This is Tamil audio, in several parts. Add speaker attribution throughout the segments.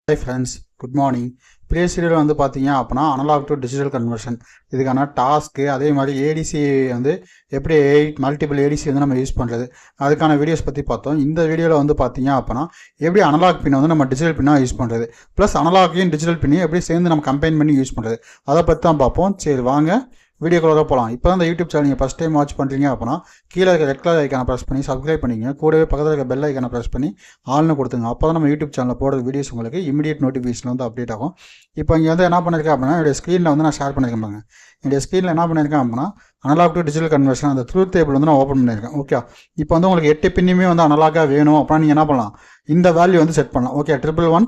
Speaker 1: Hi friends, good morning. Previous வீடியோவில் வந்து பார்த்தீங்க அப்படின்னா அனலாக் டு டிஜிட்டல் கன்வர்ஷன் இதுக்கான டாஸ்க்கு அதே மாதிரி ஏடிசி வந்து எப்படி மல்டிபிள் ஏடிசி வந்து நம்ம யூஸ் பண்ணுறது அதுக்கான வீடியோஸ் பற்றி பார்த்தோம். இந்த வீடியோவில் வந்து பார்த்தீங்க அப்படின்னா எப்படி அனலாக் பின்னை வந்து நம்ம டிஜிட்டல் பின்னாக யூஸ் பண்ணுறது ப்ளஸ் அனலாக்கையும் டிஜிட்டல் பின்னையும் எப்படி சேர்ந்து நம்ம கம்பைன் பண்ணி யூஸ் பண்ணுறது அதை பற்றி தான் பார்ப்போம். சரி வாங்க வீடியோக்குள்ள போகலாம். இப்போ தான் இந்த யூடியூப் சேனல் நீங்கள் ஃபஸ்ட் டைம் வாட்ச் பண்ணுறீங்க அப்படின்னா கீழே இருக்க ரெட் கலர் ஐக்கானை ப்ரெஸ் பண்ணி சப்ஸ்கிரைப் பண்ணிங்க, கூடவே பக்கத்தில் இருக்க பெல் ஐக்கானை ப்ரெஸ் பண்ணி ஆல்னு கொடுத்துங்க. அப்போ தான் நம்ம யூடியூப் சேனலில் போடுற வீடியோஸ் உங்களுக்கு இமீடியட் நோட்டிஃபிகேஷன் வந்து அப்டேட் ஆகும். இப்போ இங்கே வந்து என்ன பண்ணியிருக்கேன் அப்படின்னா என்னுடைய ஸ்க்ரீனில் வந்து நான் ஷேர் பண்ணியிருக்கேன் பாருங்க. என்னுடைய ஸ்க்ரீனில் என்ன பண்ணியிருக்கேன் அப்படின்னா அனலாக் டு டிஜிட்டல் கன்வர்ஷன் அந்த ட்ரூத் டேபிள் வந்து நான் ஓப்பன் பண்ணியிருக்கேன். ஓகே, இப்போ வந்து உங்களுக்கு 8 பின்னுமே வந்து அனலாக்காக வேணும் அப்படின்னா நீங்கள் என்ன பண்ணலாம், இந்த வேல்யூ வந்து செட் பண்ணலாம். ஓகே, 111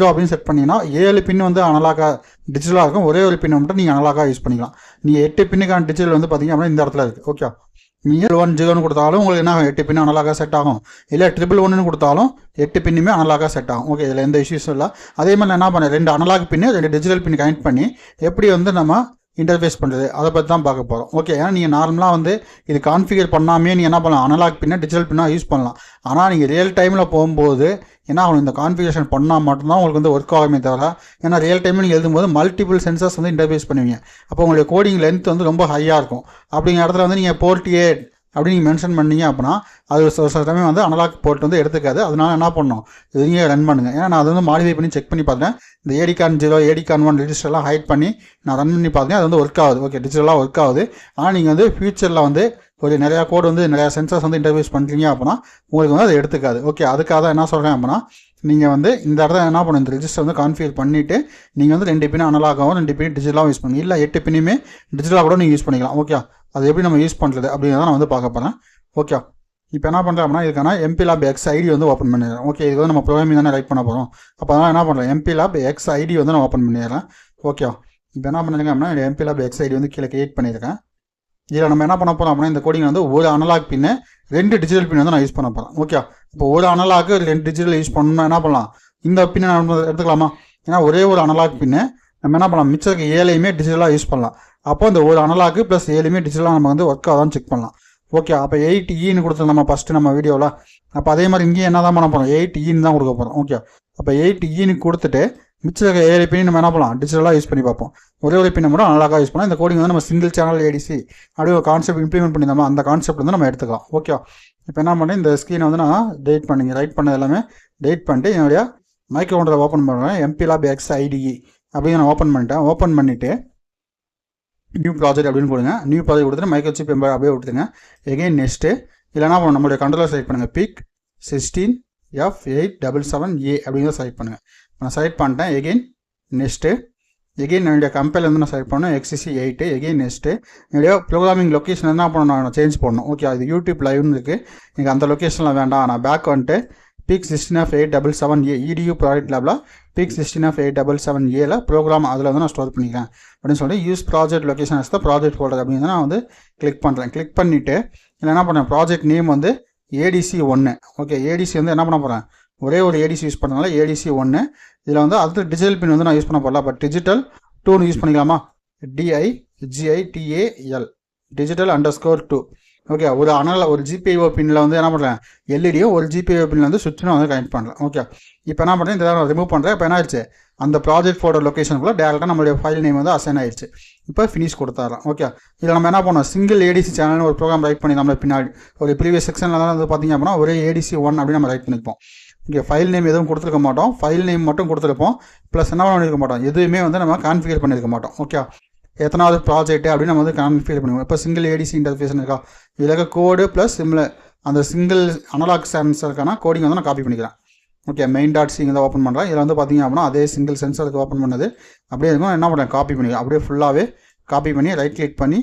Speaker 1: அப்படின்னு செட் பண்ணிங்கன்னா 7 பின் வந்து அனலாக்காக டிஜிட்டலாக இருக்கும், ஒரே ஒரு பின் மட்டும் நீங்கள் அனலாக்காக யூஸ் பண்ணிக்கலாம். நீங்கள் 8 பின்னுக்கான டிஜிட்டல் வந்து பார்த்தீங்க அப்படின்னா இந்த இடத்துல இருக்குது. ஓகே, நீங்கள் 110 கொடுத்தாலும் உங்களுக்கு என்ன 8 பின்னு அனலாக்காக செட் ஆகும், இல்லை 111 கொடுத்தாலும் 8 பின்னுமே அனலாக்காக செட் ஆகும். ஓகே, இதில் எந்த இஷ்யூஸும் இல்லை. அதே மாதிரி நான் என்ன பண்ணேன், 2 அனலாக் பின்னு 2 டிஜிட்டல் பின் கனெக்ட் பண்ணி எப்படி வந்து நம்ம இன்டர்ஃபேஸ் பண்ணுறது அதை பற்றி தான் பார்க்க போகிறோம். ஓகே, ஏன்னா நீங்கள் நார்மலாக வந்து இது கான்ஃபிகர் பண்ணாமே நீங்கள் என்ன பண்ணலாம், அனலாக் பின்ன டிஜிட்டல் பின்னாக யூஸ் பண்ணலாம். ஆனால் நீங்கள் ரியல் டைமில் போகும்போது ஏன்னா அவங்க இந்த கான்ஃபிகரேஷன் பண்ணால் மட்டும்தான் உங்களுக்கு வந்து ஒர்க் ஆகுமே தவிர, ஏன்னா ரியல் டைமில் நீங்கள் எழுதும்போது மல்டிபிள் சென்சர்ஸ் வந்து இன்டர்ஃபேஸ் பண்ணுவீங்க. அப்போ உங்களுடைய கோடிங் லென்த் வந்து ரொம்ப ஹையாக இருக்கும். அப்படிங்கிற இடத்துல வந்து நீங்கள் போர்ட் 8 அப்படி நீங்கள் மென்ஷன் பண்ணீங்க அப்படின்னா அது ஒரு சில சமயம் வந்து அனலாக் போர்ட் வந்து எடுத்துக்காது. அதனால என்ன பண்ணணும், இது நீங்கள் ரன் பண்ணுங்கள். ஏன்னா நான் அதை வந்து மாடிஃபை பண்ணி செக் பண்ணி பார்த்தேன். இந்த ADCON 0 ADCON 1 ரெஜிஸ்டர்லாம் ஹைட் பண்ணி நான் ரன் பண்ணி பார்த்தேன். அது வந்து ஒர்க் ஆகுது. ஓகே, டிஜிட்டலாக ஒர்க் ஆகுது. ஆனால் நீங்கள் வந்து ஃபியூச்சரில் வந்து ஒரு நிறையா கோட் வந்து நிறையா சென்சர்ஸ் வந்து இன்டர்ஃபேஸ் பண்ணுறீங்க அப்படின்னா உங்களுக்கு வந்து அது எடுத்துக்காது. ஓகே, அதுக்காக தான் என்ன சொல்கிறேன் அப்படின்னா நீங்கள் வந்து இந்த இடத்துல என்ன பண்ணணும், இந்த ரெஜிஸ்டர் வந்து கான்ஃபிகர் பண்ணிவிட்டு நீங்கள் வந்து 2 பின் அனலாகவும் 2 பின் டிஜிட்டலாகவும் யூஸ் பண்ணுங்க, இல்லை 8 பின்னுமே டிஜிட்டலாக கூட நீங்கள் யூஸ் பண்ணிக்கலாம். ஓகே, அது எப்படி நம்ம யூஸ் பண்ணுறது அப்படிங்கிறத நான் வந்து பார்க்க போகிறேன். ஓகே, இப்போ என்ன பண்ணுறேன் அப்படின்னா இதுக்கான MPLAB X ID வந்து ஓப்பன் பண்ணிடுறேன். ஓகே, இது வந்து நம்ம ப்ரோக்ராமிங் தானே ரைட் பண்ண போகிறோம். அப்போ அதனால் என்ன பண்ணுறேன், MPLAB X ID வந்து நான் ஓப்பன் பண்ணிடுறேன். ஓகே, இப்போ என்ன பண்ணிருக்கேன் அப்படின்னா MPLAB X ID வந்து கீழே கிரியேட் பண்ணியிருக்கேன். இதில் நம்ம என்ன பண்ண போகிறோம் அப்படின்னா இந்த கோடிங் வந்து ஒரு அனலாக் பின்னு 2 டிஜிட்டல் பின் வந்து நான் யூஸ் பண்ண போகிறேன். ஓகே, இப்போ ஒரு அனலாக்கு 2 டிஜிட்டல் யூஸ் பண்ணணும்னா என்ன பண்ணலாம், இந்த பின்னை நம்ம எடுத்துக்கலாமா, ஏன்னா ஒரே ஒரு அனலாக் பின்னு நம்ம என்ன பண்ணலாம், மிச்சம் 7 டிஜிட்டலாக யூஸ் பண்ணலாம். அப்போ இந்த ஒரு அனலாக்கு ப்ளஸ் 7 டிஜிட்டலாக நம்ம வந்து ஒர்க் ஆகாதான்னு செக் பண்ணலாம். ஓகே, அப்போ 8E கொடுத்தோம் நம்ம ஃபஸ்ட்டு நம்ம வீடியோவில். அப்போ அதே மாதிரி இங்கேயும் என்ன தான் பண்ண போகிறோம், 8E தான் கொடுக்க போகிறோம். ஓகே, அப்போ 8E கொடுத்துட்டு மிச்சம் 7 பின் நம்ம என்ன பண்ணலாம், டிஜிட்டலாக யூஸ் பண்ணி பார்ப்போம். ஒரே ஒரு பின்னை மட்டும் அனலாக்காக யூஸ் பண்ணலாம். இந்த கோடிங் வந்து நம்ம சிங்கிள் சேனல் ADC அப்படி ஒரு கான்செப்ட் இம்ப்ளிமெண்ட் பண்ணியிருந்தோம். அந்த கான்செப்ட் வந்து நம்ம எடுத்துக்கலாம். ஓகே, இப்போ என்ன பண்ணேன், இந்த ஸ்க்ரீனை வந்து நான் டெலிட் பண்ணிங்க, ரைட் பண்ணது எல்லாமே டெலிட் பண்ணிட்டு என்னுடைய மைக்ரோ கண்ட்ரோலர் ஓப்பன் பண்ணுறேன். MPLAB X IDE அப்படின்னு நான் ஓப்பன் பண்ணிட்டேன். ஓப்பன் பண்ணிவிட்டு நியூ ப்ராஜெக்ட் அப்படின்னு கொடுங்க. நியூ ப்ராஜெக்ட் கொடுத்துட்டு மைக்ரோ சிப் எம்பர் அப்படியே விட்டுருங்க. எகைன் நெக்ஸ்ட்டு இல்லைனா நம்மளுடைய கண்ட்ரோலர் செலக்ட் பண்ணுங்கள். PIC 16F877A அப்படிங்கிறத செலக்ட் பண்ணுங்கள். நான் செலக்ட் பண்ணிட்டேன். எகைன் நெக்ஸ்ட்டு எகைன் என்னுடைய கம்பெனியில் வந்து நான் செலக்ட் பண்ணேன் XCC 8. எகைன் நெக்ஸ்ட்டு என்னுடைய ப்ரோக்ராமிங் லொக்கேஷன் என்ன பண்ணணும், நான் சேஞ்ச் பண்ணணும். ஓகே, அது யூடியூப் லைவ்னு இருக்குது. எனக்கு அந்த லொக்கேஷனில் வேண்டாம், நான் பேக் வந்துட்டு PIC 16F877A EDU ப்ராஜெக்ட் லேபில் PIC 16F877Aல ப்ரோக்ராம் அதில் வந்து நான் ஸ்டோர் பண்ணிக்கிறேன் அப்படின்னு சொல்லிட்டு யூஸ் ப்ராஜெக்ட் லொக்கேஷன் அஸ் தான் ப்ராஜெக்ட் ஃபோல்டர் அப்படின்னு நான் வந்து கிளிக் பண்ணுறேன். கிளிக் பண்ணிவிட்டு இல்லை என்ன பண்ணுறேன், ப்ராஜெக்ட் நேம் வந்து ADC 1. ஓகே, ADC வந்து என்ன பண்ண போகிறேன், ஒரே ஒரு ADC யூஸ் பண்ணுறதுனால ADC 1. இதில் வந்து அடுத்து டிஜிட்டல் பின் வந்து நான் யூஸ் பண்ண போடல, பட் டிஜிட்டல் 2 யூஸ் பண்ணிக்கலாமா, DIGITAL டிஜிட்டல் _2. ஓகே, ஒரு GPIO பின்னில் வந்து என்ன பண்ணுறேன், எல்இடியும் ஒரு GPIO பின்னில் வந்து சுவிட்சுன்னு வந்து கனெக்ட் பண்ணுறேன். ஓகே, இப்போ என்ன பண்ணுறேன், இந்த நான் ரிமூவ் பண்ணுறேன். இப்போ என்ன ஆயிடுச்சு, அந்த ப்ராஜெக்ட் ஃபோல்டர் லொக்கேஷனுக்குள்ள டேரெக்டாக நம்மளுடைய ஃபைல் நேம் வந்து அசைன் ஆயிடுச்சு. இப்போ ஃபினிஷ் கொடுத்துறோம். ஓகே, இதில் நம்ம என்ன பண்ணோம், சிங்கிள் ADC சேனல்னு ஒரு ப்ரோக்ராம் ரைட் பண்ணி நம்ம பின்னாடி ஒரு ப்ரீவியஸ் செக்ஷனில் தான் வந்து பார்த்திங்க அப்படின்னா ஒரே ADC 1 அப்படின்னு நம்ம ரைட் பண்ணிப்போம். இங்கே ஃபைல் நேம் எதுவும் கொடுத்துருக்க மாட்டோம், ஃபைல் நேம் மட்டும் கொடுத்துருப்போம். ப்ளஸ் என்ன பண்ணியிருக்க மாட்டோம், எதுவுமே வந்து நம்ம கான்ஃபிகர் பண்ணியிருக்க மாட்டோம். ஓகே, எத்தனாவது ப்ராஜெக்ட் அப்படின்னு நம்ம வந்து கான்ஃபிகர் பண்ணுவோம். இப்போ சிங்கிள் ADC இன்டர்ஃபேஸ் இருக்கா, இதில் கோடு ப்ளஸ் சிம்மில் அந்த சிங்கிள் அனலாக் சென்சருக்கான கோடிங் வந்து நான் காப்பி பண்ணிக்கிறேன். ஓகே, main.c தான் ஓப்பன் பண்ணுறேன். இதில் வந்து பார்த்திங்க அப்படின்னா அதே சிங்கிள் சென்சருக்கு ஓப்பன் பண்ணது அப்படியே இருக்கும். என்ன பண்ணுறேன், காப்பி பண்ணிக்கிறேன். அப்படியே ஃபுல்லாகவே காப்பி பண்ணி ரைட் கிளிக் பண்ணி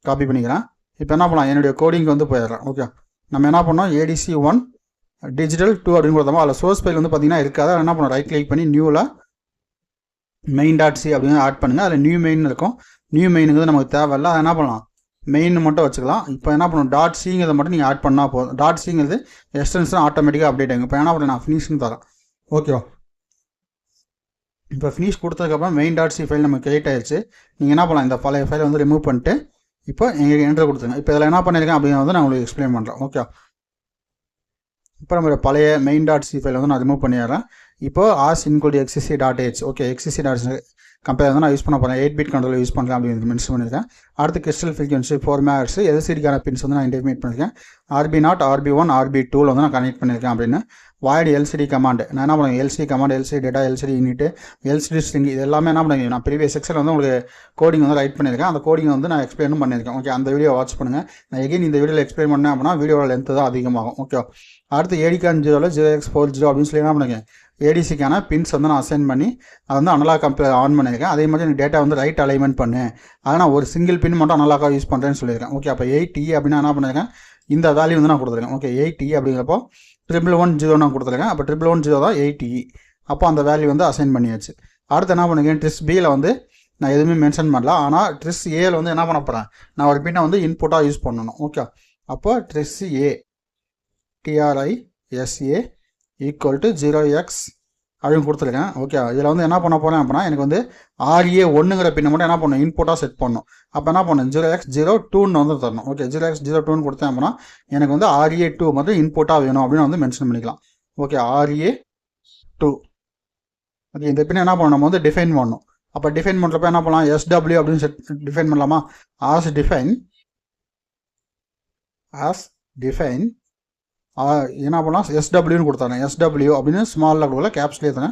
Speaker 1: காப்பி பண்ணிக்கிறேன். இப்போ என்ன பண்ணலாம், என்னுடைய கோடிங் வந்து போயிடுறேன். ஓகே, நம்ம என்ன பண்ணோம், ADC 1 டிஜிட்டல் 2 அப்படின்னு கொடுத்தோமோ அதில் சோர்ஸ் ஃபைல் வந்து பார்த்திங்கன்னா இருக்காது. என்ன பண்ணோம், ரைட் கிளிக் பண்ணி நியூவில் main.c அப்படின்னு ஆட் பண்ணுங்கள். அதில் நியூ மெயின் இருக்கும். நியூ மெயினுங்கிறது நமக்கு தேவையில்லை, அதை என்ன பண்ணலாம், மெயின் மட்டும் வச்சுக்கலாம். இப்போ என்ன பண்ணணும், .cங்கிறத மட்டும் நீங்கள் ஆட் பண்ணால் போதும். .cங்கிறது எக்ஸ்டென்ஷன் ஆட்டோமேட்டிக்காக அப்டேட் ஆகும். இப்போ என்ன பண்ண நான் ஃபினிஷ்னு தரேன். ஓகேவா, இப்போ ஃபினிஷ் கொடுத்ததுக்கப்புறம் main.c ஃபைல் நமக்கு கிரியேட் ஆயிடுச்சு. நீங்கள் என்ன பண்ணலாம், இந்த பழைய ஃபைலை வந்து ரிமூவ் பண்ணிட்டு இப்போ எங்களுக்கு என்ட்ரு கொடுத்துருங்க. இப்போ இதில் என்ன பண்ணியிருக்கேன் அப்படின்னு வந்து நான் உங்களுக்கு எக்ஸ்பிளைன் பண்ணுறேன். ஓகே, இப்போ நம்ம பழைய main.c ஃபைல் வந்து நான் ரிமூவ் பண்ணிடுறேன். இப்போ as include XCC.h okay XCC.h compare வந்து நான் யூஸ் பண்ண போகிறேன் 8 பிட் கண்ட்ரோல் யூஸ் பண்ணுறேன் அப்படின்னு மென்ஷன் பண்ணியிருக்கேன். அடுத்து கிறிஸ்டல் ஃப்ரீக்வன்சி 4 MHz LCDக்கான பின்ஸ் வந்து நான் இன்டிமேட் பண்ணியிருக்கேன். RB0 RB1 RB2 வந்து நான் கனெக்ட் பண்ணியிருக்கேன் அப்படின்னு வாய்டு LCD கமாண்ட் நான் என்ன பண்ணுவேன் LCD command LCD data LCD unit LCD string இது எல்லாமே என்ன பண்ணுங்க நான் ப்ரீவியஸ் செக்ஷன் வந்து உங்களுக்கு கோடிங் வந்து ரைட் பண்ணியிருக்கேன். அந்த கோடிங் வந்து நான் எக்ஸ்பிளைனும் பண்ணியிருக்கேன். ஓகே அந்த வீடியோ வாட்ச் பண்ணுங்கள். நான் எகைன் இந்த வீடியோவில் எக்ஸ்பிளைன் பண்ணேன் அப்படின்னா வீடியோட லென்த்து தான் அதிகமாகும். ஓகே அடுத்து ADCAN 0x40 அப்படின்னு சொல்லி என்ன பண்ணுங்க ADCக்கான பின்ஸ் வந்து நான் அசைன் பண்ணி அதை வந்து அனலாக் கம்பேர் ஆன் பண்ணியிருக்கேன். அதே மாதிரி எனக்கு டேட்டா வந்து ரைட் அலைன்மெண்ட் பண்ணு அதை நான் ஒரு சிங்கிள் பின் மட்டும் அனலாக்காக யூஸ் பண்ணுறேன்னு சொல்லியிருக்கேன். ஓகே அப்போ 8E அப்படின்னா என்ன பண்ணியிருக்கேன் இந்த வேல்யூ வந்து நான் கொடுத்துருக்கேன். ஓகே 8E அப்படிங்கிறப்போ 1110 நான் கொடுத்துருக்கேன். அப்போ 1110 தான் 8E. அப்போ அந்த வேல்யூ வந்து அசைன் பண்ணியாச்சு. அடுத்து என்ன பண்ணுங்க ட்ரிஸ் Bயில் வந்து நான் எதுவுமே மென்ஷன் பண்ணல. ஆனால் ட்ரிஸ் Aயில் வந்து என்ன பண்ண போகிறேன் நான் ஒரு பின்னை வந்து இன்புட்டாக யூஸ் பண்ணணும். ஓகே அப்போ ட்ரிஸ் A TRISA equal to 0x அப்படின்னு கொடுத்துருக்கேன். ஓகே இதில் வந்து என்ன பண்ண போகிறேன் அப்படின்னா எனக்கு வந்து RA1ங்கிற பின்னை மட்டும் என்ன பண்ணணும் இன்புட்டாக செட் பண்ணணும். அப்போ என்ன பண்ணணும் 0x02 வந்து தரணும். ஓகே 0x02 கொடுத்தேன் அப்படின்னா எனக்கு வந்து RA2 மட்டும் இன்புட்டாக வேணும் அப்படின்னு வந்து மென்ஷன் பண்ணிக்கலாம். ஓகே RA2 ஓகே இந்த பின்னை என்ன பண்ணணும் நம்ம வந்து டிஃபைன் பண்ணணும். அப்போ டிஃபைன் பண்ணுறப்ப என்ன பண்ணலாம் SW அப்படின்னு டிஃபைன் பண்ணலாமா ஆஸ் டிஃபைன் என்ன பண்ணலாம் SWன்னு கொடுத்தாங்க. SW அப்படின்னு ஸ்மாலில் கொடுக்கல கேப்ஸ்லேயே தானே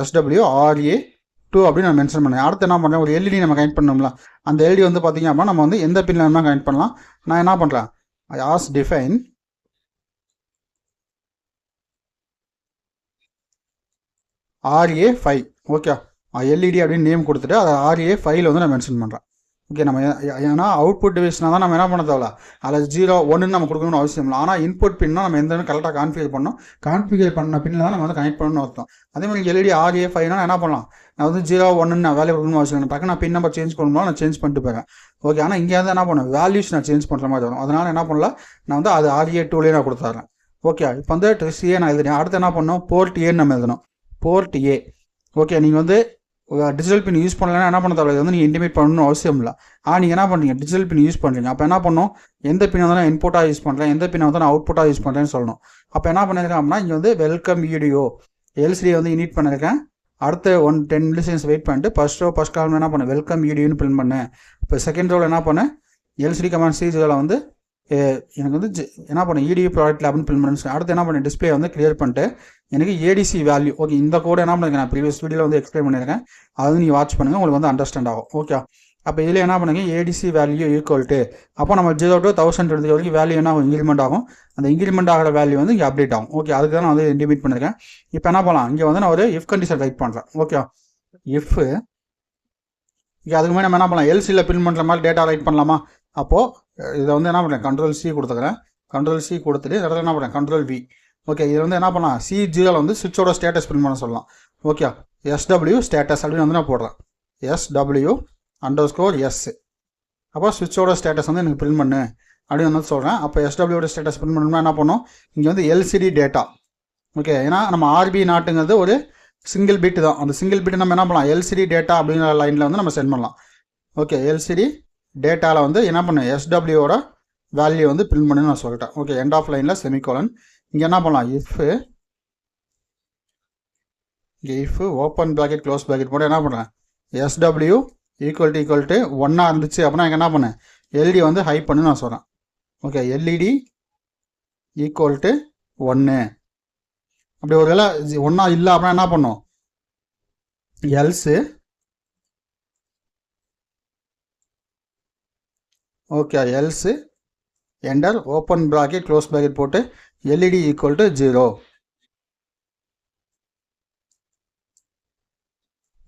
Speaker 1: SW RA2 அப்படின்னு நான் மென்ஷன் பண்ணேன். அடுத்து என்ன பண்ணுறேன் ஒரு LED நம்ம கனெக்ட் பண்ணோம்ல அந்த LED வந்து பார்த்தீங்க அப்படின்னா நம்ம வந்து எந்த பின்னில் வேணால் கனெக்ட் பண்ணலாம். நான் என்ன பண்ணுறேன் as define RA5 okay LED அப்படின்னு நேம் கொடுத்துட்டு அதை RA5ல் வந்து நான் மென்ஷன் பண்ணுறேன். ஓகே நம்ம ஏன்னா அவுட்புட் டிவைஸ்னால் தான் நம்ம என்ன பண்ண தேவையில்ல அதில் 0 1 நம்ம கொடுக்கணும்னு அவசியம் இல்லை. ஆனால் இன்புட் பின்னா நம்ம எந்த கரெக்டாக கான்ஃபிகர் பண்ணணும். கான்ஃபிகர் பண்ண பின்னில் தான் நம்ம வந்து கனெக்ட் பண்ணணும்னு அர்த்தம். அதே மாதிரி LED RA5னா என்ன பண்ணலாம் நான் வந்து 0 1 நான் வேல்யூ கொடுக்கணும்னு அவசியம் இல்லை. டக்கு நான் பின் நம்பர் சேஞ்ச் பண்ணணும் நான் சேஞ்ச் பண்ணிட்டு போகிறேன். ஓகே ஆனால் இங்கே வந்து என்ன பண்ணுவேன் வேல்யூஸ் நான் சேஞ்ச் பண்ணுற மாதிரி வரும். அதனால் என்ன பண்ணல நான் வந்து அது RA2லேயே நான் கொடுத்துட்றேன். ஓகே இப்போ வந்து ட்ரிஸ் A நான் எழுதுறேன். அடுத்து என்ன பண்ணணும் போர்ட் Aன்னு நம்ம எழுதணும். போர்ட் A ஓகே நீங்கள் வந்து டிஜிட்டல் பின் யூஸ் பண்ணலன்னா என்ன பண்ண தேவை வந்து நீங்கள் இன்டிமேட் பண்ணணும்னு அவசியம் இல்லை. நீங்கள் என்ன பண்ணுறீங்க டிஜிட்டல் பின் யூஸ் பண்ணுறீங்க. அப்போ என்ன பண்ணணும் எந்த பின் வந்து நான் இன்புட்டாக யூஸ் பண்ணுறேன் எந்த பின்னை வந்து நான் அவுட்புட்டாக யூஸ் பண்ணுறேன்னு சொல்லணும். அப்போ என்ன பண்ணியிருக்கேன் அப்படின்னா இங்கே வந்து வெல்கம் வீடியோ LCD வந்து இனிட் பண்ணியிருக்கேன். அடுத்து 10 மில்லிசெகண்ட்ஸ் வெயிட் பண்ணிட்டு ஃபர்ஸ்ட் காலம் என்ன பண்ணேன் வெல்கம் வீடியோன்னு பிரிண்ட் பண்ணேன். இப்போ செகண்ட் ரோவில் என்ன பண்ணேன் LCD கமாண்ட் C0ல் வந்து எனக்கு வந்து என்ன பண்ணேன் EDU ப்ராடக்ட் லேப்னு பிரிண்ட் பண்ணேன். அடுத்து என்ன பண்ணேன் டிஸ்பிளே வந்து கிளியர் பண்ணிட்டு எனக்கு ADC வேல்யூ ஓகே இந்த கோடு என்ன பண்ணுங்க நான் ப்ரீவியஸ் வீடியோவில் வந்து எக்ஸ்பிளைன் பண்ணியிருக்கேன். அது வந்து நீங்கள் வாட்ச் பண்ணுங்கள் உங்களுக்கு வந்து அண்டர்ஸ்டாண்ட் ஆகும். ஓகே அப்போ இதில் என்ன பண்ணுங்க ADC வேல்யூ ஈக்குவல் டு அப்போ நம்ம 0 to 1000 வரைக்கும் வேல்யூ என்ன இன்க்ரிமெண்ட் ஆகும். அந்த இன்க்ரிமெண்ட் ஆகிற வேல்யூ வந்து இங்கே அப்டேட் ஆகும். ஓகே அதுக்கு தான் நான் வந்து இன்டிமேட் பண்ணியிருக்கேன். இப்போ என்ன பண்ணலாம் இங்கே வந்து நான் ஒரு இஃப் கண்டிஷன் ரைட் பண்ணுறேன். ஓகே இஃப் இங்கே அதுக்கு முன்னாடி நம்ம என்ன பண்ணலாம் LCயில் பிரிண்ட் பண்ணுற மாதிரி டேட்டா ரைட் பண்ணலாமா. அப்போது இதை வந்து என்ன பண்ணுறேன் Ctrl C கொடுத்துக்கிறேன். Ctrl C கொடுத்துட்டு இடத்துல என்ன பண்ணுறேன் Ctrl V. ஓகே இது வந்து என்ன பண்ணலாம் C0ல் வந்து சுவிட்சோட ஸ்டேட்டஸ் பிரிண்ட் பண்ண சொல்லலாம். ஓகே SW ஸ்டேட்டஸ் அப்படின்னு வந்து நான் போடுறேன் SW_S. அப்போ சுவிட்சோட ஸ்டேட்டஸ் வந்து எனக்கு பிரிண்ட் பண்ணு அப்படின்னு வந்து சொல்கிறேன். அப்போ SWயோட ஸ்டேட்டஸ் பிரிண்ட் பண்ணணும்னா என்ன பண்ணணும் இங்கே வந்து LCD டேட்டா. ஓகே ஏன்னா நம்ம RB0ங்கிறது ஒரு சிங்கிள் பிட் தான். அந்த சிங்கிள் பிட் நம்ம என்ன பண்ணலாம் LCD டேட்டா அப்படிங்கிற லைனில் வந்து நம்ம சென்ட் பண்ணலாம். ஓகே LCD டேட்டாவில் வந்து என்ன பண்ண SWயோட வேல்யூ வந்து பிரிண்ட் பண்ணுன்னு நான் சொல்லிட்டேன். ஓகே எண்ட் ஆஃப் லைனில் செமிகோலன். இங்கே என்ன பண்ணலாம் if open bracket close bracket போட்டு என்ன பண்ணுறேன் SW ஈக்குவல் டு 1 இருந்துச்சு அப்படின்னா இங்கே என்ன பண்ணேன் LED வந்து ஹை பண்ணு நான் சொல்கிறேன். ஓகே LED ஈக்குவல் டு 1 அப்படி ஒரு வேளை 1 இல்லை அப்படின்னா என்ன பண்ணும் else okay else enter open bracket close bracket போட்டு LED ஈக்குவல் டு 0.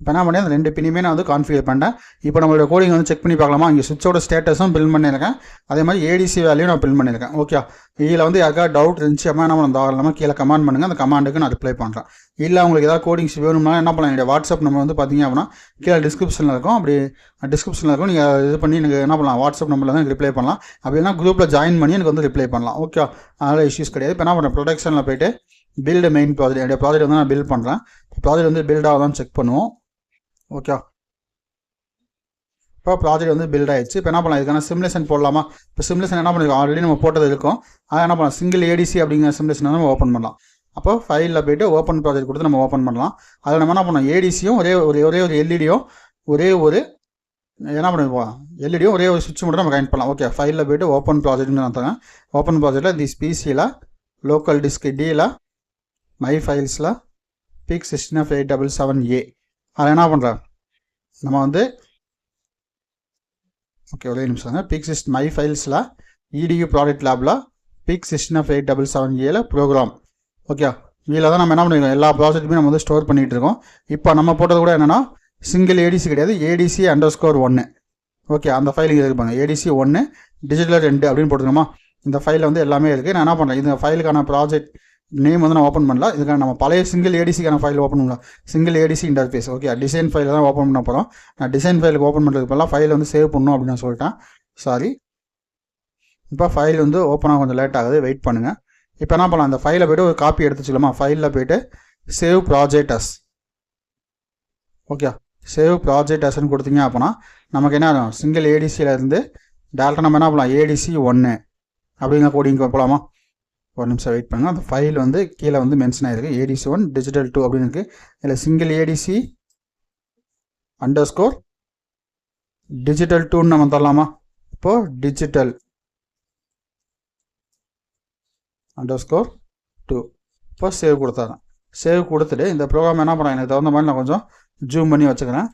Speaker 1: இப்போ என்ன பண்ணி அந்த 2 பின்னுமே நான் வந்து கான்ஃபிகர் பண்ணிட்டேன். இப்போ நம்மளோட கோடிங் வந்து செக் பண்ணி பார்க்கலாமா. இங்கே சுவிட்சோட ஸ்டேட்டஸும் பிரிண்ட் பண்ணியிருக்கேன். அதே மாதிரி ADC வேல்யூ நான் பிரிண்ட் பண்ணியிருக்கேன். ஓகே இதில் வந்து யாருக்காவது டவுட் இருந்துச்சு அப்படின்னா நம்ம தாராளமாக கீழே கமெண்ட் பண்ணுங்கள். அந்த கமாண்டுக்கு நான் ரிப்ளை பண்ணுறேன். இல்லை உங்களுக்கு ஏதாவது கோடிங்ஸ் வேணும்னா என்ன பண்ணலாம் என்னுடைய வாட்ஸ்அப் நம்பர் வந்து பார்த்தீங்க அப்படின்னா கீழே டிஸ்கிரிப்ஷனில் இருக்கும். அப்படி டிஸ்கிரிப்ஷனில் இருக்கும் நீங்கள் இது பண்ணி எனக்கு என்ன பண்ணலாம் வாட்ஸ்அப் நம்பரில் தான் ரிப்ளை பண்ணலாம். அப்படின்னா குரூப்பில் ஜாயின் பண்ணி எனக்கு வந்து ரிப்ளை பண்ணலாம். ஓகே அதனால் இஷ்யூஸ் கிடையாது. இப்போ என்ன பண்ணுறேன் ப்ரொடக்ஷனில் போய்ட்டு பில்டு மெயின் ப்ராஜெக்ட் என்னுடைய ப்ராஜெக்ட் வந்து நான் பில்ட் பண்ணுறேன். ப்ராஜெக்ட் வந்து பில்ட் ஆகுதான்னு செக் பண்ணுவோம். ஓகே இப்போ ப்ராஜெக்ட் வந்து பில்ட் ஆகிடுச்சு. இப்போ என்ன பண்ணலாம் இதுக்கான சிமுலேஷன் போடலாமா. இப்போ சிமுலேஷன் என்ன பண்ணிருக்கோம் ஆல்ரெடி நம்ம போட்டது இருக்கும். அதை என்ன பண்ணலாம் சிங்கிள் ADC அப்படிங்கிற சிமுலேஷன் நம்ம ஓப்பன் பண்ணலாம். அப்போ ஃபைலில் போய்ட்டு ஓப்பன் ப்ராஜெக்ட் கொடுத்து நம்ம ஓப்பன் பண்ணலாம். அதில் நம்ம என்ன பண்ணோம், ஏடிசியும் ஒரே ஒரு எல்இடியும் ஒரே ஒரு என்ன பண்ணிப்போம், எல்இடியும் ஒரே ஒரு சுவிட்ச் மட்டும் நம்ம கனெக்ட் பண்ணலாம். ஓகே, ஃபைலில் போய்ட்டு ஓப்பன் ப்ராஜெக்ட்னு நான் தரேன். ஓப்பன் ப்ராஜெக்டில் திஸ் பிசியில் லோக்கல் டிஸ்க் டியில் மை ஃபைல்ஸில் PIC 16877A அதில் என்ன பண்ணுறேன் நம்ம வந்து ஓகே ஒரே நிமிஷம் PIC மை ஃபைல்ஸில் EDU ப்ராடக்ட் லேபில் PIC 16877A ப்ரோக்ராம். ஓகே, இதில் தான் நம்ம என்ன பண்ணிருக்கோம், எல்லா ப்ராஜெக்ட்டுமே நம்ம வந்து ஸ்டோர் பண்ணிகிட்டு இருக்கோம். இப்போ நம்ம போட்டது கூட என்னென்னா சிங்கிள் ஏடிசி கிடையாது, ADC_1. ஓகே, அந்த ஃபைல் இங்கே இருப்பாங்க, ADC1 டிஜிட்டல் 2 அப்படின்னு போட்டுருக்கோமா. இந்த ஃபைலில் வந்து எல்லாமே இருக்குது. நான் என்ன பண்ணுறேன், இந்த ஃபைலுக்கான ப்ராஜெக்ட் நேம் வந்து நான் ஓப்பன் பண்ணலாம். இதுக்கான நம்ம பழைய சிங்கிள் ஏடிசிக்கான ஃபைல் ஓப்பன் பண்ணலாம், single ADC interface. Okay, design ஃபைலில் தான் ஓப்பன் பண்ண போகிறோம். நான் டிசைன் ஃபைலுக்கு ஓப்பன் பண்ணுறதுக்கு பதிலாக ஃபைல் வந்து சேவ் பண்ணணும் அப்படின்னு நான் சொல்லிட்டேன். சாரி, இப்போ ஃபைல் வந்து ஓப்பனாக கொஞ்சம் லேட் ஆகுது, வெயிட் பண்ணுங்கள். இப்போ என்ன பண்ணலாம், அந்த ஃபைலை போய்ட்டு ஒரு காப்பி எடுத்து வச்சுக்கலாமா. ஃபைலில் போய்ட்டு save project as. Okay, save project அஸ்ன்னு கொடுத்தீங்க அப்படின்னா நமக்கு என்ன ஆகும், சிங்கிள் ஏடிசியிலேருந்து டேரெக்டாக நம்ம என்ன பண்ணலாம், ADC1 அப்படிங்கிற கோடிங்க போகலாமா. ஒரு நிமிஷம் வெயிட் பண்ணுங்கள். அந்த ஃபைல் வந்து கீழே வந்து மென்ஷன் ஆகிருக்கு, ADC1 டிஜிட்டல் 2 அப்படின்னு இருக்குது. இதில் சிங்கிள் ADC_, டிஜிட்டல் 2ன்னு நம்ம தரலாமா. இப்போது டிஜிட்டல் _2 இப்போ சேவ் கொடுத்தாரேன். சேவ் கொடுத்துட்டு இந்த ப்ரோக்ராம் என்ன பண்ணலாம், எனக்கு தகுந்த மாதிரி நான் கொஞ்சம் ஜூம் பண்ணி வச்சுக்கிறேன்.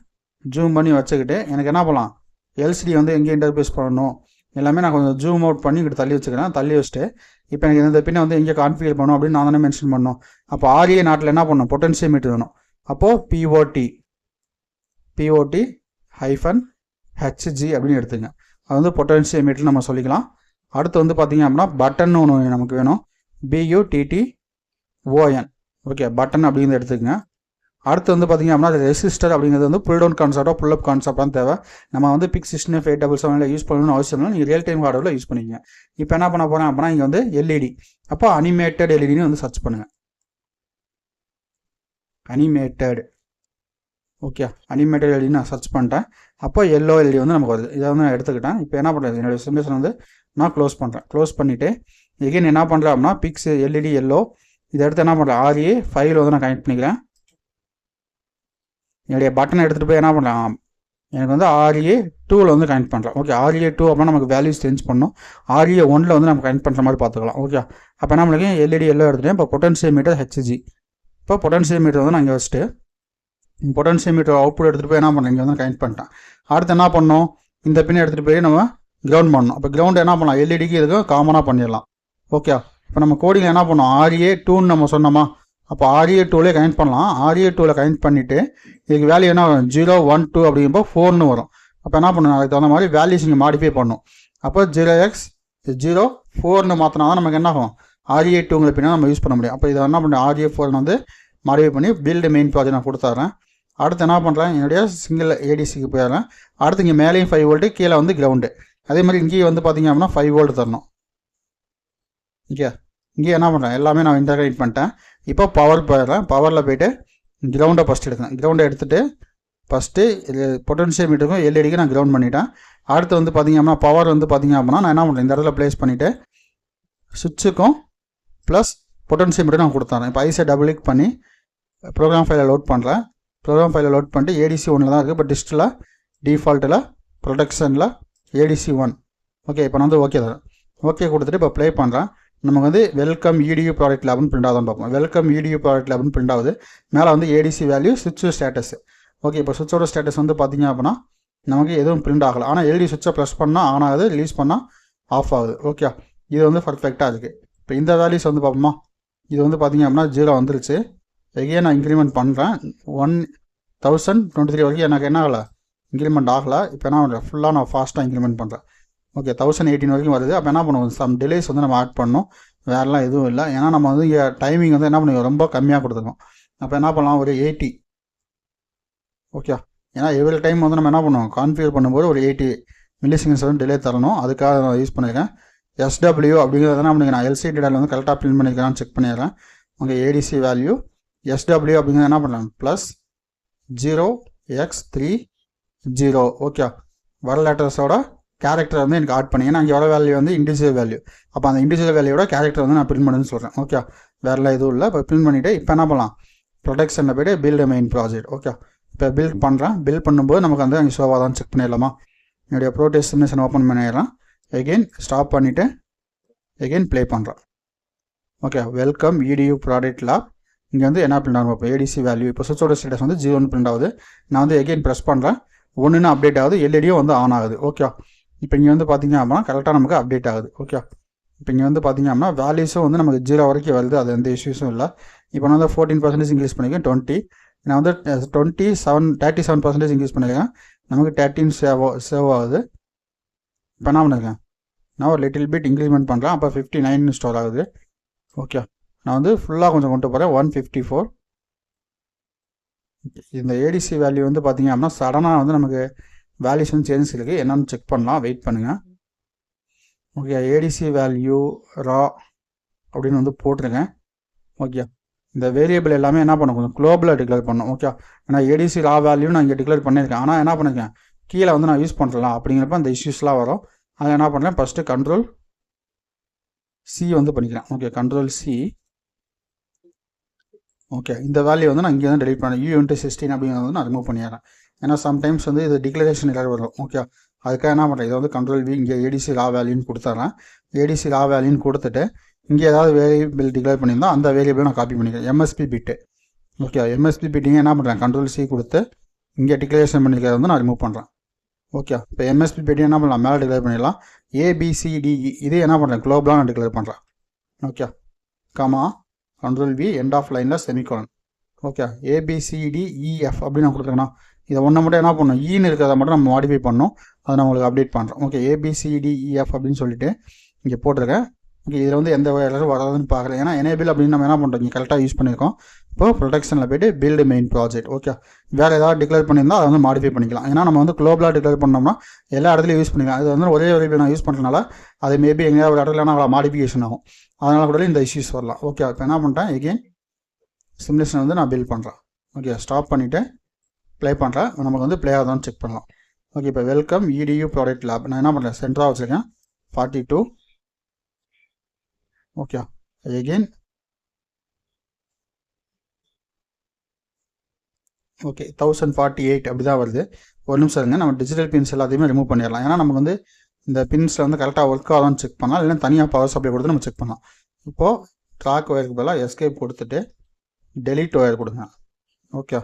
Speaker 1: ஜூம் பண்ணி வச்சுக்கிட்டு எனக்கு என்ன பண்ணலாம், LCD வந்து எங்கே இன்டர்ஃபேஸ் பண்ணணும் எல்லாமே நான் கொஞ்சம் ஜூம் அவுட் பண்ணி இங்கிட்ட தள்ளி வச்சுக்கிறேன். தள்ளி வச்சுட்டு இப்போ எனக்கு இந்த பின்னை வந்து எங்கே கான்ஃபிகர் பண்ணணும் அப்படின்னு நான் தானே மென்ஷன் பண்ணணும். அப்போ RA நாட்டில் என்ன பண்ணணும், பொட்டன்ஷியோமீட்டர் வேணும். அப்போது POT-HG அப்படின்னு எடுத்துங்க. அது வந்து பொட்டன்ஷியோமீட்டர் நம்ம சொல்லிக்கலாம். அடுத்து வந்து பார்த்திங்க அப்படின்னா பட்டன் ஒன்று நமக்கு வேணும், BUTTON. ஓகே, பட்டன் அப்படிங்கிறது எடுத்துக்கங்க. அடுத்து வந்து பார்த்திங்க அப்படின்னா ரெசிஸ்டர் அப்படிங்கிறது வந்து புல் டவுன் கான்செப்டோ புல் அப் கான்செப்டாக தேவை. நம்ம வந்து PIC 16877 யூஸ் பண்ணணும்னு அவசியம் இல்லை, நீங்கள் ரியல் டைம் ஹார்ட்வேரில் யூஸ் பண்ணிக்கங்க. இப்போ என்ன பண்ண போகிறேன் அப்படின்னா இங்கே வந்து LED, அப்போ அனிமேட்டட் LEDன்னு வந்து சர்ச் பண்ணுங்கள். அனிமேட்டட், ஓகே, அனிமேட்டட் LED நான் சர்ச் பண்ணிட்டேன். அப்போ எல்லோ LED வந்து நமக்கு வருது. இதை வந்து நான் எடுத்துக்கிட்டேன். இப்போ என்ன பண்ணுறது, என்னோடய சிமுலேஷன் வந்து நான் க்ளோஸ் பண்ணுறேன். க்ளோஸ் பண்ணிவிட்டு எகைன் என்ன பண்ணுறேன் அப்படின்னா PIC LED எல்லோ இதை எடுத்து என்ன பண்ணுறேன், RA ஃபைல் வந்து நான் கனெக்ட் பண்ணிக்கிறேன். என்னுடைய பட்டனை எடுத்துகிட்டு போய் என்ன பண்ணுறேன், எனக்கு வந்து RA2 வந்து கனெக்ட் பண்ணுறேன். ஓகே, RA2 அப்படின்னா நமக்கு வேல்யூஸ் சேஞ்ச் பண்ணணும். RA1 வந்து நம்ம கனெக்ட் பண்ணுற மாதிரி பார்த்துக்கலாம். ஓகே, அப்போ என்ன பண்ணுறேன், LED எல்லோ எடுத்துகிட்டேன். இப்போ பொட்டன்ஷியோமீட்டர் HG. இப்போ பொட்டன்ஷியோமீட்டர் வந்து நான் இங்கே வச்சுட்டு பொட்டன்ஷியோமீட்டர் அவுட்புட் எடுத்துகிட்டு போய் என்ன பண்ணுறேன், இங்கே வந்து கனெக்ட் பண்ணிட்டேன். அடுத்து என்ன பண்ணணும், இந்த பின்னை எடுத்துகிட்டு போய் நம்ம கிரவுண்ட் பண்ணணும். அப்போ கிரவுண்ட் என்ன பண்ணலாம், LEDக்கு இதுக்கு காமனாக பண்ணிடலாம். ஓகே, இப்போ நம்ம கோடிங்கில் என்ன பண்ணோம், RA2ன்னு நம்ம சொன்னோமா. அப்போ RA2லே கனெக்ட் பண்ணலாம். RA2வில் கனெக்ட் பண்ணிவிட்டு இதுக்கு வேல்யூ என்ன வரும், 0 1 2 அப்படிங்கும்போது 4ன்னு வரும். அப்போ என்ன பண்ணணும், அதுக்கு தகுந்த மாதிரி வேல்யூஸ் இங்கே மாடிஃபை பண்ணணும். அப்போ 0x0 4ன்னு மாற்றினா தான் நமக்கு என்ன ஆகும், RA2ங்கிற பின்னா நம்ம யூஸ் பண்ண முடியும். அப்போ இதை என்ன பண்ணுறேன், RA4 வந்து மாடிஃபை பண்ணி பில்டு மெயின் ப்ராஜெக்ட் நான் கொடுத்துட்றேன். அடுத்து என்ன பண்ணுறேன், என்னுடைய சிங்கிள் ADCக்கு போயிடுறேன். அடுத்து இங்கே மேலேயும் 5 வோல்ட்டு, கீழே வந்து கிரவுண்டு. அதே மாதிரி இங்கேயே வந்து பார்த்திங்க அப்படின்னா 5 வோல்ட் தரணும். இங்கே என்ன பண்ணுறேன், எல்லாமே நான் இன்டர்கனெக்ட் பண்ணிட்டேன். இப்போ பவர் போயிடுறேன். பவரில் போய்ட்டு கிரவுண்டை ஃபஸ்ட்டு எடுத்தேன். கிரவுண்டை எடுத்துகிட்டு ஃபஸ்ட்டு இது பொட்டன்ஷியோமீட்டருக்கும் LEDக்கு நான் கிரவுண்ட் பண்ணிட்டேன். அடுத்து வந்து பார்த்திங்க அப்படின்னா பவர் வந்து பார்த்திங்க அப்படின்னா நான் என்ன பண்ணுறேன், இந்த இடத்துல ப்ளேஸ் பண்ணிவிட்டு சுவிட்சுக்கும் ப்ளஸ் பொட்டன்ஷியோமீட்டர் நான் கொடுத்துறேன். இப்போ ஐஸை டபுள் கிளிக் பண்ணி ப்ரோக்ராம் ஃபைலை லோட் பண்ணுறேன். ப்ரோக்ராம் ஃபைலை லோட் பண்ணிட்டு ADC1 தான் இருக்குது. இப்போ டிஸ்ட்டில் டிஃபால்ட்டில் ப்ரொடக்ஷனில் ADC1. ஓகே, இப்போ நான் வந்து ஓகே தரேன். ஓகே கொடுத்துட்டு இப்போ ப்ளே பண்ணுறேன். நமக்கு வந்து வெல்கம் EDU ப்ராடக்ட் லேப்னு பிரிண்ட் ஆகுதுன்னு பார்ப்போம். வெல்கம் EDU ப்ராடக்ட் லேப்னு பிரிண்ட் ஆகுது. மேலே வந்து ADC வேல்யூ, சுவிட்ச் ஸ்டேட்டஸ். ஓகே, இப்போ சுவிட்சோட ஸ்டேட்டஸ் வந்து பார்த்திங்க அப்படின்னா நமக்கு எதுவும் பிரிண்ட் ஆகலை. ஆனால் LED சுவிட்சை ப்ரெஸ் பண்ணால் ஆன் ஆகுது, ரிலீஸ் பண்ணால் ஆஃப் ஆகுது. ஓகே, இது வந்து பர்ஃபெக்டாக இருக்குது. இப்போ இந்த வேல்யூஸ் வந்து பார்ப்போமா, இது வந்து பார்த்திங்க அப்படின்னா 0 வந்துருச்சு. எகைன் நான் இன்க்ரிமெண்ட் பண்ணுறேன். 1023 வரைக்கும் எனக்கு என்ன ஆகலை, இன்க்ரிமெண்ட் ஆகலை. இப்போ என்ன பண்ணுறேன், ஃபுல்லாக நான் ஃபாஸ்ட்டாக இன்க்ரிமெண்ட் பண்ணுறேன். ஓகே, 1018 வரைக்கும் வருது. அப்போ என்ன பண்ணுவோம், சம் டிலேஸ் வந்து நம்ம ஆட் பண்ணணும். வேறெல்லாம் எதுவும் இல்லை. ஏன்னா நம்ம வந்து இங்கே டைமிங் வந்து என்ன பண்ணுவோம், ரொம்ப கம்மியாக கொடுத்துருக்கோம். அப்போ என்ன பண்ணலாம், ஒரு 80. ஓகே, ஏன்னா எவ்ரி டைம் வந்து நம்ம என்ன பண்ணுவோம், கான்ஃபிகர் பண்ணும்போது ஒரு 80 மில்லிசெகண்ட்ஸ் வந்து டிலே தரணும். அதுக்காக நான் யூஸ் பண்ணியிருக்கேன். SW அப்படிங்கிறத என்ன பண்ணிக்கிறேன், LCD டேட்டாவில் வந்து கரெக்டாக பிரிண்ட் பண்ணியிருக்கான்னு செக் பண்ணிடுறேன். உங்கள் ADC வேல்யூ SW அப்படிங்கிறது என்ன பண்ணலாம், +0x30. ஓகே, வர லெட்டர்ஸோட கேரக்டர் வந்து எனக்கு ஆட் பண்ணி, ஏன்னா இங்கே எவ்வளோ வேல்யூ வந்து இண்டிவிஜுவல் வேல்யூ. அப்போ அந்த இண்டிவிஜுவல் வேல்யூவோட கேரக்டர் வந்து நான் பிரிண்ட் பண்ணுன்னு சொல்கிறேன். ஓகே, வேறெல்லாம் எதுவும் இல்லை. இப்போ பிரிண்ட் பண்ணிவிட்டு இப்போ என்ன பண்ணலாம், ப்ரொடக்ஷனில் போய்ட்டு பில்டு மெயின் ப்ராஜெக்ட். ஓகே, இப்போ பில்ட் பண்ணுறேன். பில்ட் பண்ணும்போது நமக்கு வந்து அங்கே ஷோவாக தான் செக் பண்ணிடலாமா. என்னுடைய ப்ரோடேஸ் சிமுலேஷன் ஓப்பன் பண்ணிடலாம். எகெயின் ஸ்டாப் பண்ணிவிட்டு எகெயின் ப்ளே பண்ணுறேன். Okay, welcome EDU product lab. இங்கே வந்து என்ன பிரிண்ட் ஆகும், இப்போ ADC வேல்யூ இப்போ சுவிட்சோட ஸ்டேட்டஸ் வந்து 0 பிரிண்ட் ஆகுது. நான் வந்து எகெயின் ப்ரெஸ் பண்ணுறேன், 1ன்னு அப்டேட் ஆகுது, எல்இடியும் வந்து ஆன் ஆகுது. ஓகே, இப்போ இங்கே வந்து பார்த்தீங்க அப்படின்னா கரெக்டாக நமக்கு அப்டேட் ஆகுது. ஓகே, இப்போ இங்கே வந்து பார்த்தீங்க அப்படின்னா வேல்யூஸும் வந்து நமக்கு 0 வரைக்கும் வருது, அது எந்த இஷ்யூஸும் இல்லை. இப்போ நான் வந்து 14% இன்க்ரீஸ் பண்ணியிருக்கேன், 20. நான் வந்து 37% இன்க்ரீஸ் பண்ணியிருக்கேன், நமக்கு 13 சேவ் ஆகுது. இப்போ என்ன பண்ணியிருக்கேன், நான் ஒரு லிட்டில் பிட் இன்க்ரிமெண்ட் பண்ணுறேன், அப்போ 59 ஸ்டோர் ஆகுது. ஓகே, நான் வந்து ஃபுல்லாக கொஞ்சம் கொண்டு போகிறேன், 154. இந்த ADC வேல்யூ வந்து பார்த்தீங்க அப்படின்னா சடனாக வந்து நமக்கு வேல்யூஸ் வந்து சேஞ்சஸ் இருக்குது, என்னென்னு செக் பண்ணலாம், வெயிட் பண்ணுங்கள். ஓகே, ADC வேல்யூ ரா அப்படின்னு வந்து போட்டிருக்கேன். ஓகே, இந்த வேரியபிள் எல்லாமே என்ன பண்ணணும், கொஞ்சம் குளோபலாக டிக்ளேர் பண்ணணும். ஓகே, ஏன்னா ADC ரா வேல்யூ நான் இங்கே டிக்ளேர் பண்ணியிருக்கேன், ஆனால் என்ன பண்ணியிருக்கேன் கீழே வந்து நான் யூஸ் பண்ணலாம் அப்படிங்கிறப்ப அந்த இஷ்யூஸ்லாம் வரும். அதை என்ன பண்ணுறேன், ஃபஸ்ட்டு Ctrl+C வந்து பண்ணிக்கிறேன். Okay, Ctrl+C. ஓகே, இந்த வேல்யூ வந்து நான் இங்கே வந்து டெலிட் பண்ணேன், U16 அப்படிங்கிறது வந்து நான் ரிமூவ் பண்ணிடுறேன். ஏன்னா சம்டைம்ஸ் வந்து இது டிக்ளரேஷன் எரர் வரும். ஓகே, அதுக்காக என்ன பண்ணுறேன், இதை வந்து Ctrl+V இங்கே ADC ரா வேல்யூன்னு கொடுத்துட்றேன். ADC ரா வேல்யூன்னு கொடுத்துட்டு இங்கே ஏதாவது வேரியபிள் டிக்ளேர் பண்ணியிருந்தால் அந்த வேரியபிளை நான் காப்பி பண்ணிக்கிறேன், MSP பிட்டு. ஓகே, MSP பிட்டிங்க என்ன பண்ணுறேன், Ctrl+C கொடுத்து இங்கே டிக்ளரேஷன் பண்ணிக்கிறத வந்து நான் ரிமூவ் பண்ணுறேன். ஓகே, இப்போ MSP பிட்டி என்ன பண்ணலாம், மேலே டிக்ளேர் பண்ணிடலாம். ABCDE இதே என்ன பண்ணுறேன், குளோபலாக நான் டிக்ளேர் பண்ணுறேன். Okay, comma Ctrl+V end of லைனில் செமிகோலன். ஓகே, ABCDEF அப்படின்னு நான் கொடுத்துருக்கேன்னா இதை ஒன்றை மட்டும் என்ன பண்ணணும், ஈன்னு இருக்கிறத மட்டும் நம்ம மாடிஃபை பண்ணணும், அதை நான் உங்களுக்கு அப்டேட் பண்ணுறோம். ஓகே, ABCDEF அப்படின்னு சொல்லிட்டு இங்கே போட்டிருக்கேன். ஓகே, இதில் வந்து எந்த எரரும் வராதுன்னு பார்க்குறேன், ஏன்னா எனேபிள் அப்படின்னு நம்ம என்ன பண்ணுறோம், இங்கே கரெக்டாக யூஸ் பண்ணியிருக்கோம். இப்போ ப்ரொடக்ஷனில் போய்ட்டு பில்டு மெயின் ப்ராஜெக்ட். ஓகே, வேறு ஏதாவது டிக்ளேர் பண்ணியிருந்தால் அதை வந்து மாடிஃபை பண்ணிக்கலாம். ஏன்னா நம்ம வந்து குளோபலாக டிக்ளேர் பண்ணோம்னா எல்லா இடத்துலையும் யூஸ் பண்ணிக்கலாம். அது வந்து ஒரே வேரியபிள் நான் யூஸ் பண்ணுறதுனால அது மேபி எங்கேயாவது ஒரு இடத்துல அவ்வளோ மாடிஃபிகேஷன் ஆகும், அதனால் கூட இந்த இஷ்யூஸ் வரலாம். ஓகே, இப்போ என்ன பண்ணிட்டேன், எகெயின் சிமுலேஷன் வந்து நான் பில்ட் பண்ணுறேன். ஓகே, ஸ்டாப் பண்ணிவிட்டு ப்ளே பண்ணுறேன், நமக்கு வந்து ப்ளே ஆகுதான்னு செக் பண்ணலாம். ஓகே, இப்போ வெல்கம் EDU ப்ராடக்ட் லேப் நான் என்ன பண்ணுறேன், சென்டராக வச்சுருக்கேன் 42. ஓகே, எகெயின் ஓகே 1048 அப்படி தான் வருது. ஒரு நிமிஷம் இருங்க, நம்ம டிஜிட்டல் பின்ஸ் எல்லாத்தையுமே ரிமூவ் பண்ணிடலாம். ஏன்னா நமக்கு வந்து இந்த பின்ஸில் வந்து கரெக்டாக ஒர்க் ஆகுதான்னு செக் பண்ணலாம், இல்லைன்னா தனியாக பவர் சப்ளை கொடுத்து நம்ம செக் பண்ணலாம். இப்போது ட்ராக் ஒயருக்கு பதிலாக எஸ்கேப் கொடுத்துட்டு டெலீட் ஒயர் கொடுங்க. ஓகே,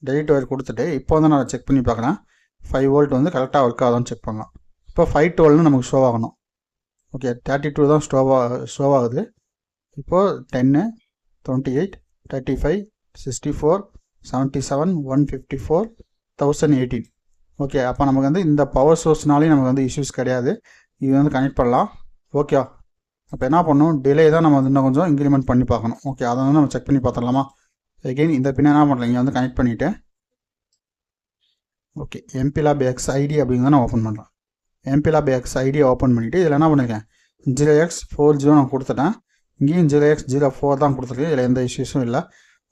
Speaker 1: டெலீட் ஒயர் கொடுத்துட்டு இப்போ வந்து நான் செக் பண்ணி பார்க்குறேன், 5 வோல்ட் வந்து கரெக்டாக ஒர்க் ஆகுதான்னு செக் பண்ணலாம். இப்போ 512 நமக்கு ஷோ ஆகணும். ஓகே, 32 தான் ஷோ ஆகுது. இப்போது 10, 28, 35, 64, 77, 154, 1018. ஓகே, அப்போ நமக்கு வந்து இந்த பவர் சோர்ஸ்னாலையும் நமக்கு வந்து இஷ்யூஸ் கிடையாது, இது வந்து கனெக்ட் பண்ணலாம். ஓகே, அப்போ என்ன பண்ணணும், டிலே தான் நம்ம வந்து இன்னும் கொஞ்சம் இன்க்ரிமெண்ட் பண்ணி பார்க்கணும். ஓகே, அதை வந்து நம்ம செக் பண்ணி பார்த்துடலாமா. எகெயின் இந்த பின்ன என்ன பண்ணுறேன், இங்கே வந்து கனெக்ட் பண்ணிவிட்டு ஓகே MPLAB XID அப்படிங்கிறத நான் ஓப்பன் பண்ணுறேன். MPLAB XID ஓப்பன் பண்ணிவிட்டு இதில் என்ன பண்ணியிருக்கேன், 0x40 நான் கொடுத்துட்டேன், இங்கேயும் 0x04 தான் கொடுத்துருக்கேன், இதில் எந்த இஷ்யூஸும் இல்லை.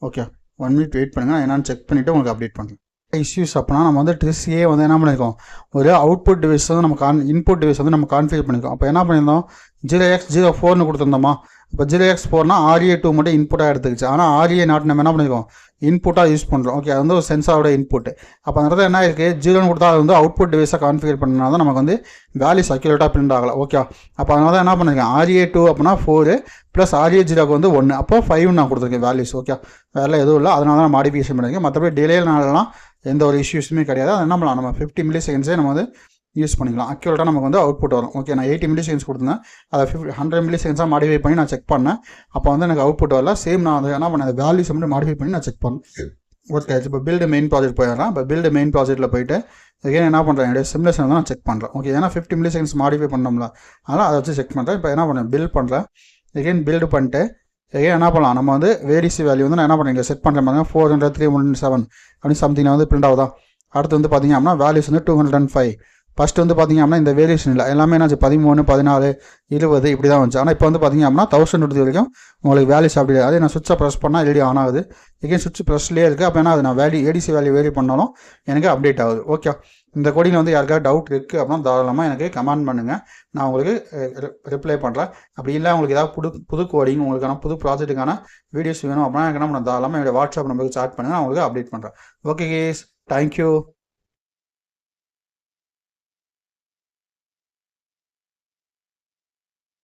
Speaker 1: ஓகே, 1 மினிட் வெயிட் பண்ணுங்கள், நான் என்னென்னு செக் பண்ணிவிட்டு உங்களுக்கு அப்டேட் பண்ணுறேன். இஷ்யூஸ் அப்படின்னா நம்ம வந்து ட்ரிஸ்ஸே வந்து என்ன பண்ணியிருக்கோம், ஒரு அவுட்புட் டிவைஸ் வந்து நம்ம இன்புட் டிவைஸ் வந்து நம்ம கான்ஃபிகர் பண்ணியிருக்கோம். அப்போ என்ன பண்ணியிருந்தோம், 0x04ன்னு கொடுத்துருந்தோமா, இப்போ 0x4னா RA2 மட்டும் இன்புட்டாக எடுத்துக்கிச்சு, ஆனால் RA0 நம்ம என்ன பண்ணியிருக்கோம் இன்புட்டாக யூஸ் பண்ணுறோம். ஓகே, அது வந்து ஒரு சென்சாரோட இன்புட்டு. அப்போ அந்த இடத்துல என்ன இருக்குது, 0ன்னு கொடுத்தா அது வந்து அவுட்புட் டிவைஸாக கான்ஃபிகர் பண்ணனால தான் நமக்கு வந்து வேல்யூஸ் அக்யூரேட்டாக பிரிண்ட் ஆகலை. ஓகே, அப்போ அதனால தான் என்ன பண்ணியிருக்கேன், RA2 அப்படின்னா 4 ப்ளஸ் RA0க்கு வந்து 1, அப்போ 5 நான் கொடுத்துருக்கேன் வேல்யூஸ். ஓகே, வேறு எதுவும் இல்லை, அதனால தான் மாடிஃபிகேஷன் பண்ணியிருக்கேன். மற்றபடி டிலேனாலலாம் எந்த ஒரு இஷ்யூஸுமே கிடையாது. அது என்ன பண்ணலாம், நம்ம 50 மில்லி செகண்ட்ஸே நம்ம வந்து யூஸ் பண்ணிக்கலாம், அக்யூரேட்டாக நமக்கு வந்து அவுட்புட் வரும். ஓகே, நான் 80 மில்லி செகண்ட்ஸ் கொடுத்தேன், அதை 100 மில்லி செகண்ட்ஸாக மாடிஃபை பண்ணி நான் செக் பண்ணேன், அப்போ வந்து எனக்கு அவுட்புட் வரல. சேம் நான் அதை என்ன பண்ணேன், அந்த வேல்யூஸ் மட்டும் மாடிஃபை பண்ணி நான் செக் பண்ணேன். ஓகே, இப்போ பில்டு மெயின் ப்ராஜெக்ட் போயிடுறேன். இப்போ பில்டு மெயின் ப்ராஜெக்ட்டில் போயிட்டு again என்ன பண்ணுறேன், என்னுடைய சிமுலேஷன் தான் நான் செக் பண்ணுறேன். ஓகே, ஏன்னா 50 மில்லி செகண்ட்ஸ் மாடிஃபை பண்ணோம்ல, அதனால் அதை வச்சு செக் பண்ணுறேன். இப்போ என்ன பண்ணுறேன், பில்ட் பண்ணுறேன். again பில்டு பண்ணிட்டு again என்ன பண்ணலாம், நம்ம வந்து வேடிசி வேல்யூ வந்து நான் என்ன பண்ணுறேன், இங்கே செட் பண்ணுறேன் பாருங்க, 400, 307 அப்படின்னு சம்திங் வந்து பிரிண்ட் ஆகுதா. அடுத்து வந்து பார்த்திங்க அப்படின்னா வேல்யூஸ் வந்து 205. ஃபஸ்ட்டு வந்து பார்த்திங்க அப்படின்னா இந்த வேரியேஷன் இல்லை, எல்லாமே என்னாச்சு 13, 14, 20 இப்படி தான் வந்துச்சு. ஆனால் இப்போ வந்து பார்த்திங்க அப்படின்னா 1000 வரைக்கும் உங்களுக்கு வேல்யூஸ் அப்படி. அதே நான் சுவிட்சை ப்ரெஸ் பண்ணால் எல்இடி ஆன் ஆகுது. எகெயின் சுவிட்ச் ப்ரெஸ்லேயே இருக்குது. அப்போ என்ன அது நான் வேல்யூ ஏடிசி வேல்யூ வேரி பண்ணாலும் எனக்கு அப்டேட் ஆகுது. ஓகே, இந்த கோடிங்கில் வந்து யாருக்காவது டவுட் இருக்குது அப்படின்னா தாராளமாக எனக்கு கமெண்ட் பண்ணுங்கள், நான் உங்களுக்கு ரிப்ளை பண்ணுறேன். அப்படி இல்லை உங்களுக்கு ஏதாவது புது கோடிங் உங்களுக்கான புது ப்ராஜெக்ட்டுக்கான வீடியோஸ் வேணும் அப்படின்னா எனக்கு என்ன பண்ண தாராளமாக என்னோட வாட்ஸ்அப் நம்பருக்கு சாட் பண்ணுங்கள், நான் உங்களுக்கு அப்டேட் பண்ணுறேன். Okay guys, thank you.